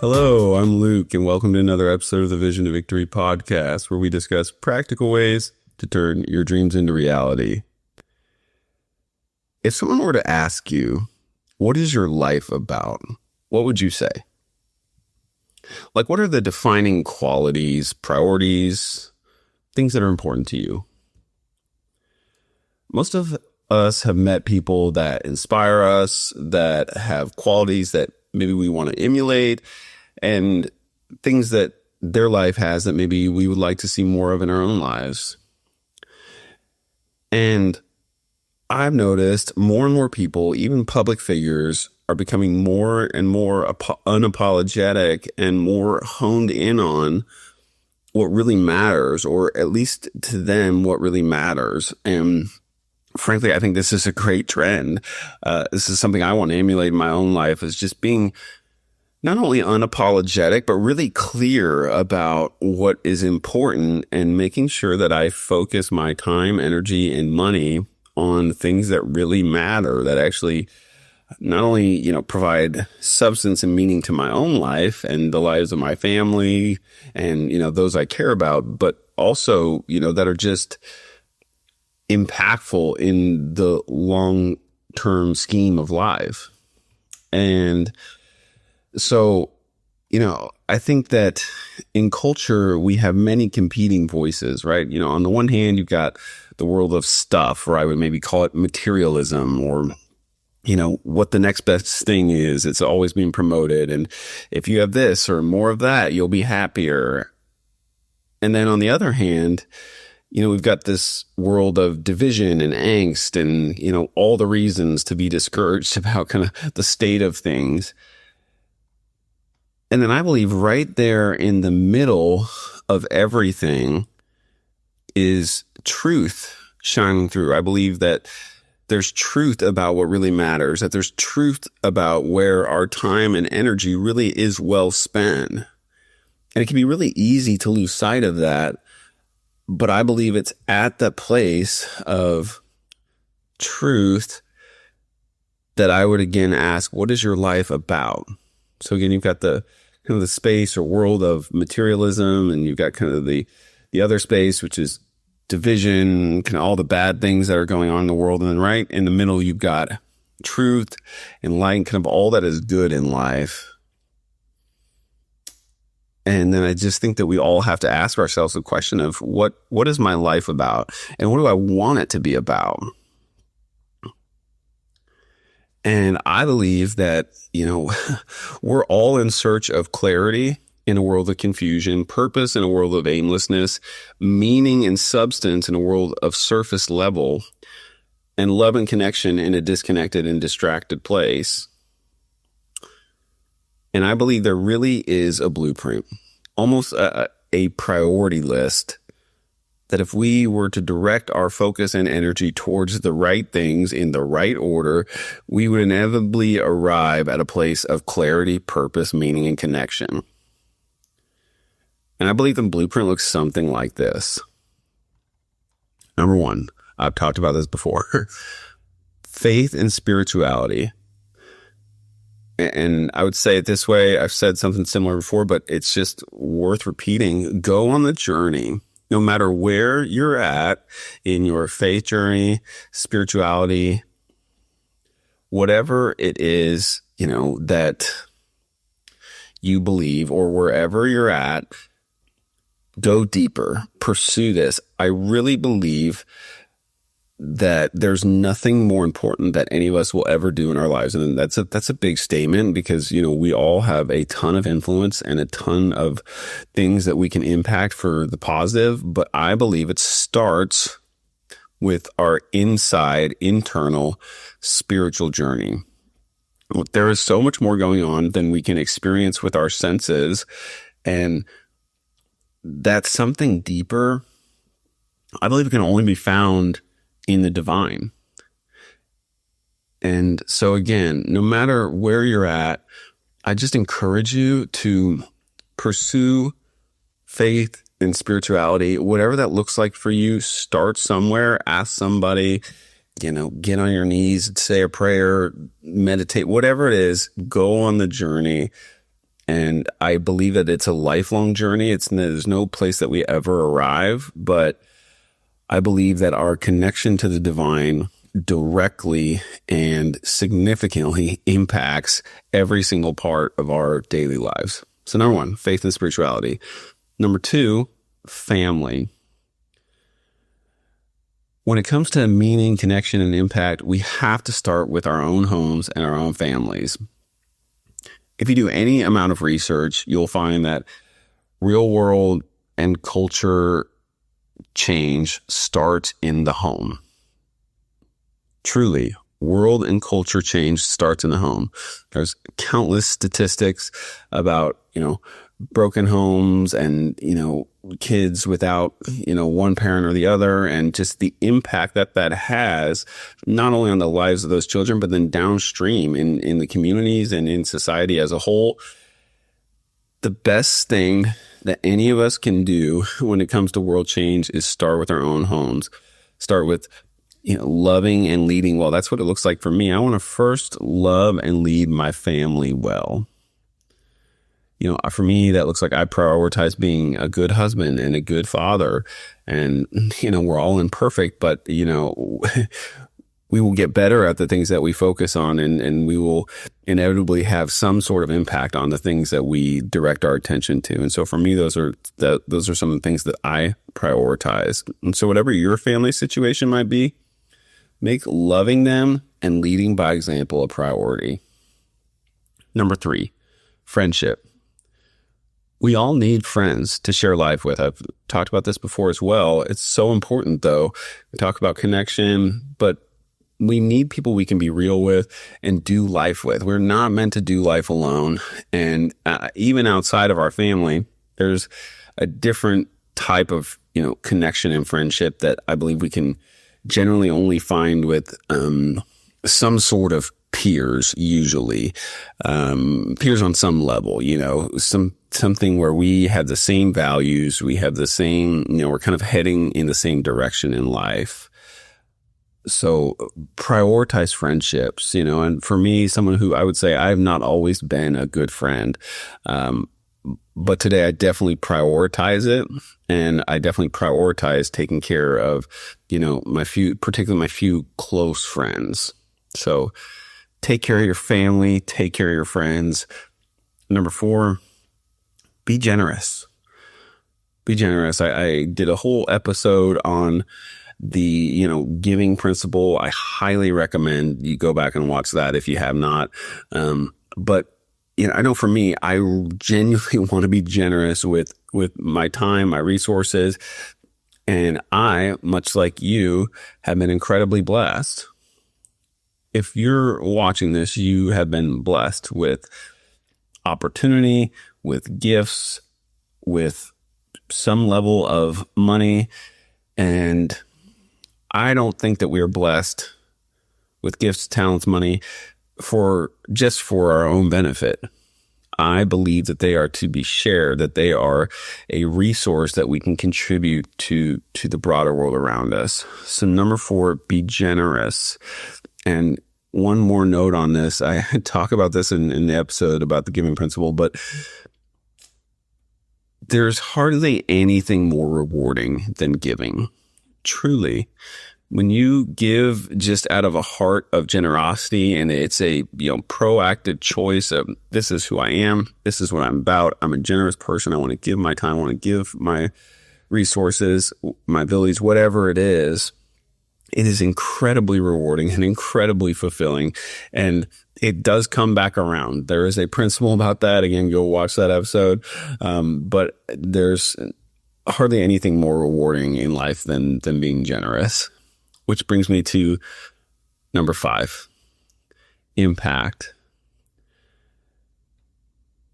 Hello, I'm Luke, and welcome to another episode of the Vision to Victory podcast, where we discuss practical ways to turn your dreams into reality. If someone were to ask you, what is your life about? What would you say? Like, what are the defining qualities, priorities, things that are important to you? Most of us have met people that inspire us, that have qualities that maybe we want to emulate, and things that their life has that maybe we would like to see more of in our own lives. And I've noticed more and more people, even public figures, are becoming more and more unapologetic and more honed in on what really matters, or at least to them, what really matters. And frankly, I think this is a great trend. This is something I want to emulate in my own life, is just being not only unapologetic, but really clear about what is important and making sure that I focus my time, energy, and money on things that really matter, that actually not only, provide substance and meaning to my own life and the lives of my family and, those I care about, but also, that are just impactful in the long-term scheme of life. And so, I think that in culture, we have many competing voices, right? On the one hand, you've got the world of stuff, or I would maybe call it materialism, or, what the next best thing is. It's always being promoted. And if you have this or more of that, you'll be happier. And then on the other hand, we've got this world of division and angst and, all the reasons to be discouraged about kind of the state of things. And then I believe right there in the middle of everything is truth shining through. I believe that there's truth about what really matters, that there's truth about where our time and energy really is well spent. And it can be really easy to lose sight of that. But I believe it's at the place of truth that I would again ask, what is your life about? So again, you've got the kind of the space or world of materialism, and you've got kind of the other space, which is division, kind of all the bad things that are going on in the world. And then right in the middle, you've got truth and light, kind of all that is good in life. And then I just think that we all have to ask ourselves the question of what is my life about, and what do I want it to be about? And I believe that, we're all in search of clarity in a world of confusion, purpose in a world of aimlessness, meaning and substance in a world of surface level, and love and connection in a disconnected and distracted place. And I believe there really is a blueprint, almost a priority list, that if we were to direct our focus and energy towards the right things in the right order, we would inevitably arrive at a place of clarity, purpose, meaning, and connection. And I believe the blueprint looks something like this. Number one, I've talked about this before, faith and spirituality. And I would say it this way. I've said something similar before, but it's just worth repeating. Go on the journey. No matter where you're at in your faith journey, spirituality, whatever it is, that you believe, or wherever you're at, go deeper, pursue this. I really believe that there's nothing more important that any of us will ever do in our lives. And that's a big statement, because, we all have a ton of influence and a ton of things that we can impact for the positive. But I believe it starts with our internal spiritual journey. There is so much more going on than we can experience with our senses. And that's something deeper. I believe it can only be found in the divine. And so again, no matter where you're at, I just encourage you to pursue faith and spirituality, whatever that looks like for you. Start somewhere, ask somebody, get on your knees, say a prayer, meditate, whatever it is, go on the journey And I believe that it's a lifelong journey. There's no place that we ever arrive, but I believe that our connection to the divine directly and significantly impacts every single part of our daily lives. So number one, faith and spirituality. Number two, family. When it comes to meaning, connection, and impact, we have to start with our own homes and our own families. If you do any amount of research, you'll find that real world and culture change starts in the home. Truly, world and culture change starts in the home. There's countless statistics about, broken homes and, kids without, one parent or the other, and just the impact that has not only on the lives of those children, but then downstream in the communities and in society as a whole. The best thing that any of us can do when it comes to world change is start with our own homes. Start with, loving and leading well. That's what it looks like for me. I want to first love and lead my family well. For me, that looks like I prioritize being a good husband and a good father. And, we're all imperfect, but, we will get better at the things that we focus on, and we will inevitably have some sort of impact on the things that we direct our attention to. And so for me, those are some of the things that I prioritize. And so whatever your family situation might be, make loving them and leading by example a priority. Number three, friendship. We all need friends to share life with. I've talked about this before as well. It's so important, though. We talk about connection, but we need people we can be real with and do life with. We're not meant to do life alone. And even outside of our family, there's a different type of, connection and friendship that I believe we can generally only find with some sort of peers, usually peers on some level, something where we have the same values, we have the same, we're kind of heading in the same direction in life. So prioritize friendships, and for me, someone who I would say I have not always been a good friend. But today I definitely prioritize it, and I definitely prioritize taking care of, particularly my few close friends. So take care of your family, take care of your friends. Number four, be generous. Be generous. I did a whole episode on the, giving principle. I highly recommend you go back and watch that if you have not. But I know for me, I genuinely want to be generous with my time, my resources. And I, much like you, have been incredibly blessed. If you're watching this, you have been blessed with opportunity, with gifts, with some level of money. And I don't think that we are blessed with gifts, talents, money for our own benefit. I believe that they are to be shared, that they are a resource that we can contribute to the broader world around us. So number four, be generous. And one more note on this, I talk about this in the episode about the giving principle, but there's hardly anything more rewarding than giving. Truly, when you give just out of a heart of generosity, and it's a proactive choice of, this is who I am, this is what I'm about, I'm a generous person, I want to give my time, I want to give my resources, my abilities, whatever it is incredibly rewarding and incredibly fulfilling. And it does come back around. There is a principle about that. Again, go watch that episode. But there's hardly anything more rewarding in life than being generous. Which brings me to number five, impact.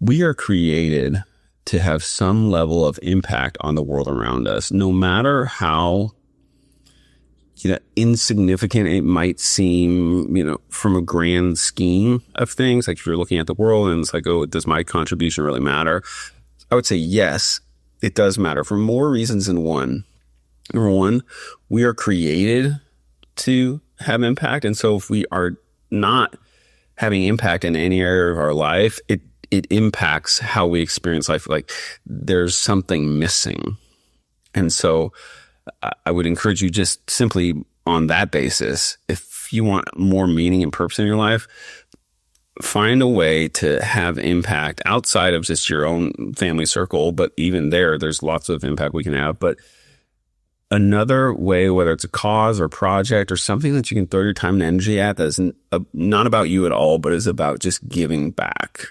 We are created to have some level of impact on the world around us, no matter how insignificant it might seem, from a grand scheme of things. Like if you're looking at the world and it's like, oh, does my contribution really matter? I would say yes, it does matter for more reasons than one. Number one, we are created to have impact. And so if we are not having impact in any area of our life, it it impacts how we experience life. Like there's something missing. And so I would encourage you just simply on that basis, if you want more meaning and purpose in your life, find a way to have impact outside of just your own family circle. But even there's lots of impact we can have. But another way, whether it's a cause or project or something that you can throw your time and energy at, that's not about you at all, but is about just giving back.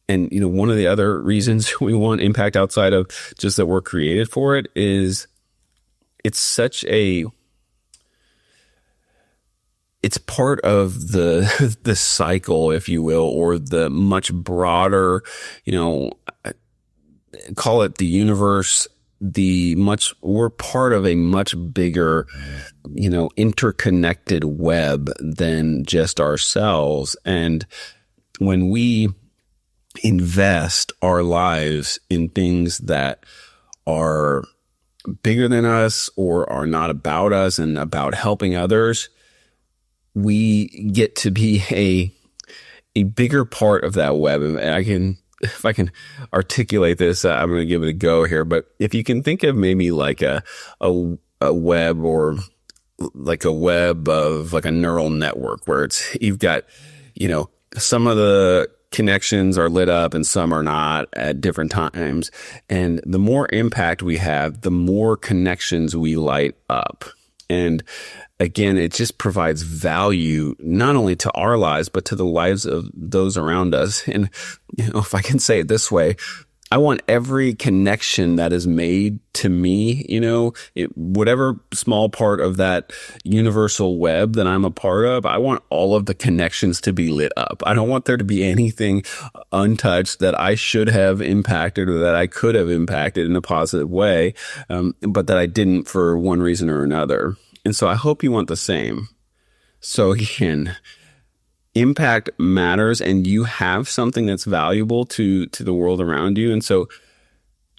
And, one of the other reasons we want impact outside of just that we're created for it is it's part of the cycle, if you will, or the much broader, call it the universe, we're part of a much bigger, interconnected web than just ourselves. And when we invest our lives in things that are bigger than us or are not about us and about helping others, we get to be a bigger part of that web. And if I can articulate this, I'm going to give it a go here. But if you can think of maybe like a web, or like a web of like a neural network where you've got, some of the connections are lit up and some are not at different times. And the more impact we have, the more connections we light up. And again, it just provides value not only to our lives, but to the lives of those around us. And, if I can say it this way, I want every connection that is made to me, whatever small part of that universal web that I'm a part of, I want all of the connections to be lit up. I don't want there to be anything untouched that I should have impacted or that I could have impacted in a positive way, but that I didn't for one reason or another. And so I hope you want the same. So again, impact matters, and you have something that's valuable to the world around you. And so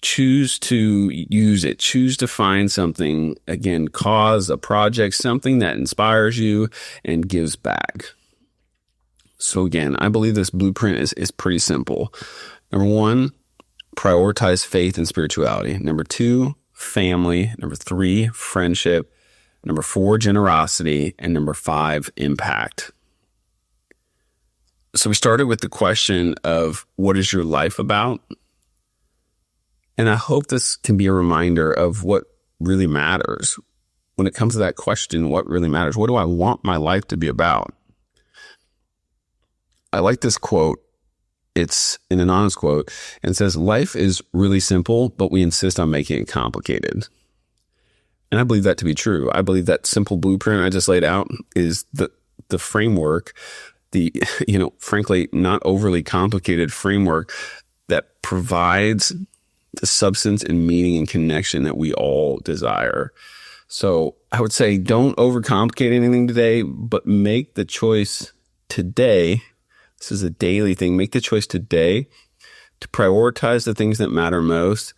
choose to use it. Choose to find something, again, cause, a project, something that inspires you and gives back. So again, I believe this blueprint is pretty simple. Number 1, prioritize faith and spirituality. Number 2, family. Number 3, friendship. Number 4, generosity. And number 5, impact. So we started with the question of what is your life about? And I hope this can be a reminder of what really matters. When it comes to that question, what really matters? What do I want my life to be about? I like this quote. It's an anonymous quote, and it says, life is really simple, but we insist on making it complicated. And I believe that to be true. I believe that simple blueprint I just laid out is the framework, the, frankly, not overly complicated framework that provides the substance and meaning and connection that we all desire. So I would say don't overcomplicate anything today, but make the choice today. This is a daily thing. Make the choice today to prioritize the things that matter most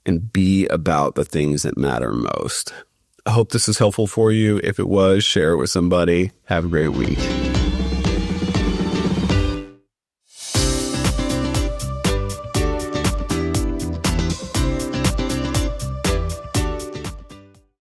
and be about the things that matter most. I hope this is helpful for you. If it was, share it with somebody. Have a great week.